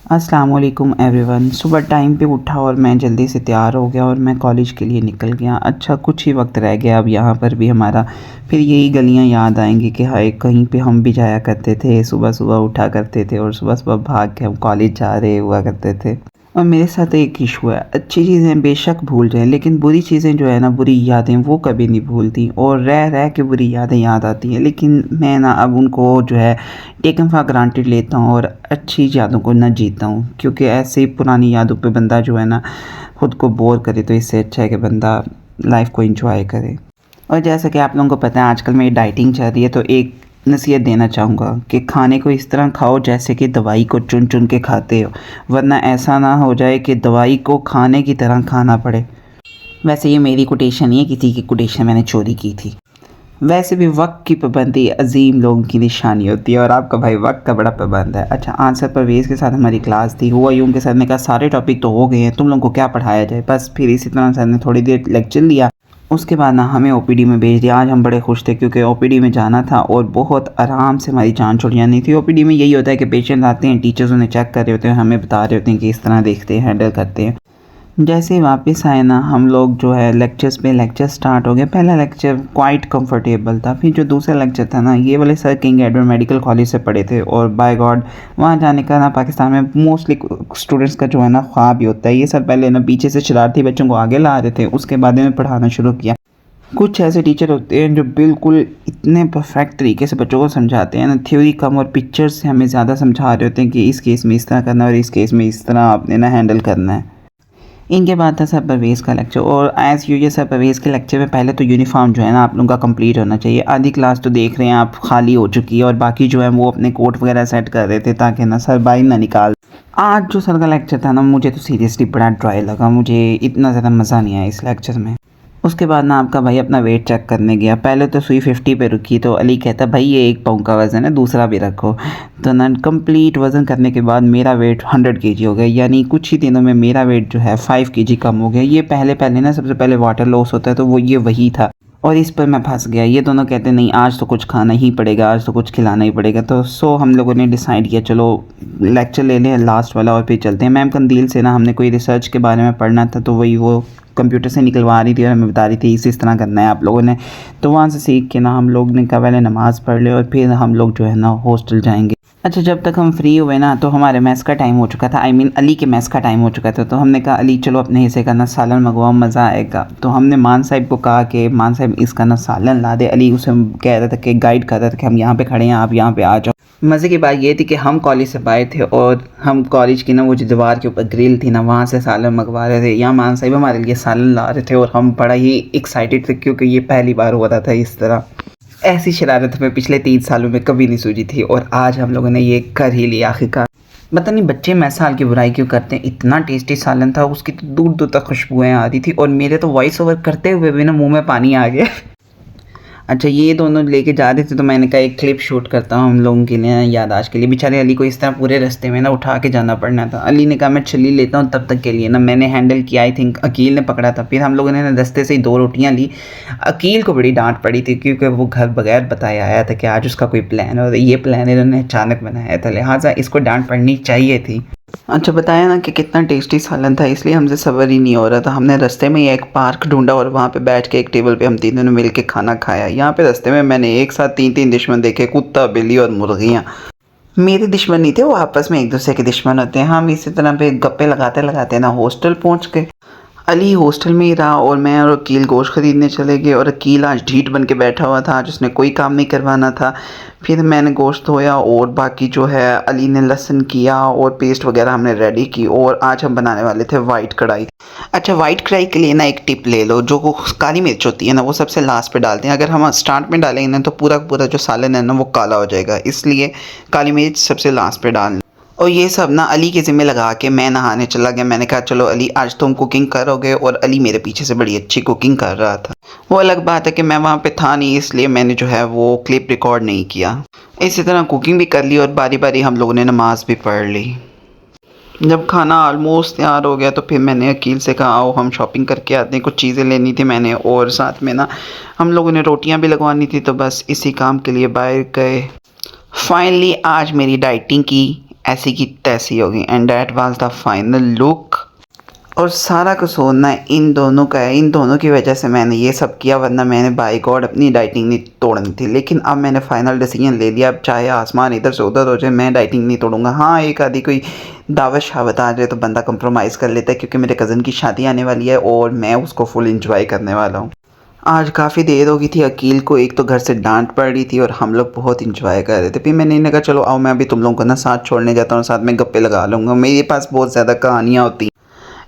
अस्सलाम वालेकुम एवरीवन। सुबह टाइम पे उठा और मैं जल्दी से तैयार हो गया और मैं कॉलेज के लिए निकल गया। अच्छा कुछ ही वक्त रह गया अब यहाँ पर भी हमारा। फिर यही गलियाँ याद आएंगी कि हाय कहीं पे हम भी जाया करते थे, सुबह सुबह उठा करते थे और सुबह सुबह भाग के हम कॉलेज जा रहे हुआ करते थे। और मेरे साथ एक इशू है, अच्छी चीज़ें बेशक भूल जाएं लेकिन बुरी चीज़ें जो है ना, बुरी यादें वो कभी नहीं भूलती और रह रह के बुरी यादें याद आती हैं। लेकिन मैं ना अब उनको जो है टेकन फॉर ग्रांटेड लेता हूँ और अच्छी यादों को ना जीता हूँ, क्योंकि ऐसे ही पुरानी यादों पे बंदा जो है ना खुद को बोर करे, तो इससे अच्छा है कि बंदा लाइफ को एंजॉय करे। और जैसा कि आप लोगों को पता है आजकल मेरी डाइटिंग चल रही है, तो एक नसीहत देना चाहूँगा कि खाने को इस तरह खाओ जैसे कि दवाई को चुन चुन के खाते हो, वरना ऐसा ना हो जाए कि दवाई को खाने की तरह खाना पड़े। वैसे ये मेरी कोटेशन नहीं है, किसी की कोटेशन मैंने चोरी की थी। वैसे भी वक्त की पाबंदी अजीम लोगों की निशानी होती है और आपका भाई वक्त का बड़ा पाबंद है। अच्छा, आंसर परवेज़ के साथ हमारी क्लास थी। हुआ यूं के सर ने कहा सारे टॉपिक तो हो गए हैं, तुम लोगों को क्या पढ़ाया जाए। बस फिर इसी तरह सर ने थोड़ी देर लेक्चर लिया, उसके बाद ना हमें ओपीडी में भेज दिया। आज हम बड़े खुश थे क्योंकि ओपीडी में जाना था और बहुत आराम से हमारी जान छुड़ जानी थी। ओपीडी में यही होता है कि पेशेंट आते हैं, टीचर्स उन्हें चेक कर रहे होते हैं, हमें बता रहे होते हैं कि इस तरह देखते हैं, हैंडल करते हैं। जैसे ही वापस आए ना हम लोग जो है लेक्चर स्टार्ट हो गया। पहला लेक्चर क्वाइट कंफर्टेबल था, फिर जो दूसरा लेक्चर था ना, ये वाले sir king Edward medical college से पढ़े थे और बाय गॉड वहाँ जाने का ना पाकिस्तान में मोस्टली स्टूडेंट्स का जो है ना ख्वाब ही होता है। ये सर पहले ना पीछे से शरारती बच्चों को आगे ला रहे थे, उसके बाद में पढ़ाना शुरू किया। कुछ ऐसे टीचर होते हैं जो बिल्कुल इतने परफेक्ट तरीके से बच्चों को समझाते हैं ना, थ्योरी कम और पिक्चर्स से हमें ज़्यादा समझा रहे होते हैं कि इस केस में इस तरह करना है और इस केस में इस तरह आपने ना हैंडल करना है। इनके बाद था सर परवेज़ का लेक्चर और एज़ यूजुअल सर परवेज़ के लेक्चर में पहले तो यूनिफॉर्म जो है ना आप लोगों का कंप्लीट होना चाहिए। आधी क्लास तो देख रहे हैं आप खाली हो चुकी है और बाकी जो है वो अपने कोट वगैरह सेट कर रहे थे ताकि ना सर बाहर ना निकाल। आज जो सर का लेक्चर था ना, मुझे तो सीरियसली बड़ा ड्राई लगा, मुझे इतना ज़्यादा मज़ा नहीं आया इस लेक्चर में। उसके बाद ना आपका भाई अपना वेट चेक करने गया। पहले तो सुई 50 पे रुकी, तो अली कहता भाई ये 1 पाउंड का वज़न है, दूसरा भी रखो। तो ना कंप्लीट वज़न करने के बाद मेरा वेट 100 केजी हो गया, यानी कुछ ही दिनों में मेरा वेट जो है 5 केजी कम हो गया। ये पहले पहले ना सबसे पहले वाटर लॉस होता है, तो वो ये वही था और इस पर मैं फंस गया। ये दोनों कहते नहीं आज तो कुछ खाना ही पड़ेगा, आज तो कुछ खिलाना ही पड़ेगा। तो हम लोगों ने डिसाइड किया चलो लेक्चर ले लें लास्ट वाला और फिर चलते हैं। मैम कंदील से ना हमने कोई रिसर्च के बारे में पढ़ना था, तो वही वो कंप्यूटर से निकलवा रही थी और हमें बता रही थी इस तरह करना है आप लोगों ने। तो वहाँ से सीख के ना हम लोग ने कहा पहले नमाज़ पढ़ ले और फिर हम लोग जो है ना हॉस्टल जाएंगे। अच्छा, जब तक हम फ्री हुए ना तो हमारे मैस का टाइम हो चुका था, आई मीन अली के मैस का टाइम हो चुका था। तो हमने कहा अली चलो अपने हिस्से का ना सालन मंगवाओ, मज़ा आएगा। तो हमने मान साहिब को कहा कि मान साहिब इसका ना सालन ला दे। अली उसे कह रहा था कि गाइड कर रहा था कि हम यहाँ पे खड़े हैं, आप यहाँ पे आ जाओ। मज़े की बात ये थी कि हम कॉलेज से आए थे और हम कॉलेज की ना वो जो दीवार के ऊपर ग्रिल थी ना, वहाँ से सालन मंगवा रहे थे। यहाँ मान साहिब हमारे लिए सालन ला रहे थे और हम बड़ा ही एक्साइटेड थे क्योंकि ये पहली बार हो रहा था इस तरह। ऐसी शरारत हमें पिछले 3 सालों में कभी नहीं सूझी थी और आज हम लोगों ने ये कर ही लिया आखिरकार। पता नहीं बच्चे मैं साल की बुराई क्यों करते हैं। इतना टेस्टी सालन था, उसकी तो दूर दूर तक खुशबुएँ आ रही थी और मेरे तो वॉइस ओवर करते हुए भी ना मुँह में पानी आ गया। अच्छा, ये दोनों लेके जा रहे थे तो मैंने कहा एक क्लिप शूट करता हूँ हम लोगों के लिए, याददाश्त के लिए। बेचारे अली को इस तरह पूरे रास्ते में ना उठा के जाना पड़ना था। अली ने कहा मैं छली लेता हूँ, तब तक के लिए ना मैंने हैंडल किया। आई थिंक अकील ने पकड़ा था। फिर हम लोगों ने ना रास्ते से ही 2 रोटियाँ ली। अकील को बड़ी डांट पड़ी थी क्योंकि वो घर बगैर बताए आया था कि आज उसका कोई प्लान है और ये प्लान इन्होंने अचानक बनाया था, लिहाजा इसको डांट पड़नी चाहिए थी। अच्छा, बताया ना कि कितना टेस्टी सालन था, इसलिए हमसे सब्र ही नहीं हो रहा था। हमने रास्ते में एक पार्क ढूंढा और वहाँ पे बैठ के एक टेबल पे हम तीनों ने मिल के खाना खाया। यहाँ पे रास्ते में मैंने एक साथ 3-3 दुश्मन देखे, कुत्ता, बिल्ली और मुर्गियाँ। मेरे दुश्मन नहीं थे, वो आपस में एक दूसरे के दुश्मन होते हैं। हम इसी तरह पे गप्पे लगाते लगाते ना हॉस्टल पहुँच गए। अली हॉस्टल में ही रहा और मैं और अकील गोश्त ख़रीदने चले गए और अकील आज ढीठ बन के बैठा हुआ था, आज उसने कोई काम नहीं करवाना था। फिर मैंने गोश्त धोया और बाकी जो है अली ने लहसुन किया और पेस्ट वगैरह हमने रेडी की और आज हम बनाने वाले थे वाइट कढ़ाई। अच्छा, वाइट कढ़ाई के लिए ना एक टिप ले लो, जो काली मिर्च होती है ना वो सबसे लास्ट पे डालते हैं। अगर हम स्टार्ट में डालेंगे ना तो पूरा पूरा जो सालन है ना वो काला हो जाएगा, इसलिए काली मिर्च सबसे लास्ट पे डालना। और ये सब ना अली के ज़िम्मे लगा के मैं नहाने चला गया। मैंने कहा चलो अली आज तुम कुकिंग करोगे, और अली मेरे पीछे से बड़ी अच्छी कुकिंग कर रहा था। वो अलग बात है कि मैं वहाँ पे था नहीं, इसलिए मैंने जो है वो क्लिप रिकॉर्ड नहीं किया। इसी तरह कुकिंग भी कर ली और बारी बारी हम लोगों ने नमाज़ भी पढ़ ली। जब खाना ऑलमोस्ट तैयार हो गया तो फिर मैंने अकील से कहा आओ हम शॉपिंग करके आते हैं, कुछ चीज़ें लेनी थी मैंने और साथ में ना हम लोगों ने रोटियां भी लगवानी थी, तो बस इसी काम के लिए बाहर गए। फाइनली आज मेरी डाइटिंग की ऐसी की तैसी हो गई and that was the final look. और सारा कसूर ना इन दोनों का है, इन दोनों की वजह से मैंने ये सब किया, वरना मैंने बाय गॉड अपनी डाइटिंग नहीं तोड़नी थी। लेकिन अब मैंने फाइनल डिसीजन ले लिया, अब चाहे आसमान इधर से उधर हो जाए मैं डाइटिंग नहीं तोड़ूंगा। हाँ, एक आधी कोई दावत शावत आ जाए तो बंदा कंप्रोमाइज़ कर लेता है, क्योंकि मेरे कज़न की शादी आने वाली है और मैं उसको फुल इंजॉय करने वाला हूँ। आज काफ़ी देर हो गई थी अकील को, एक तो घर से डांट पड़ रही थी और हम लोग बहुत इंजॉय कर रहे थे। फिर मैंने इन्हें कहा चलो आओ मैं अभी तुम लोगों को ना साथ छोड़ने जाता हूँ, साथ में गप्पे लगा लूँगा, मेरे पास बहुत ज़्यादा कहानियाँ होती।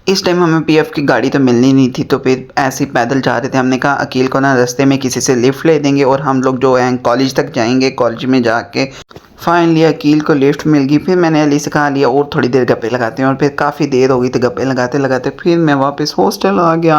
इस टाइम हमें पीएफ की गाड़ी तो मिलनी नहीं थी, तो फिर ऐसे ही पैदल जा रहे थे। हमने कहा अकील को ना रास्ते में किसी से लिफ्ट ले देंगे और हम लोग जो हैं कॉलेज तक जाएंगे। कॉलेज में जाके फाइनली अकील को लिफ्ट मिल गई। फिर मैंने अली से कहा लिया और थोड़ी देर गप्पे लगाते हैं, और फिर काफ़ी देर हो गई थी गप्पे लगाते लगाते। फिर मैं वापस हॉस्टल आ गया।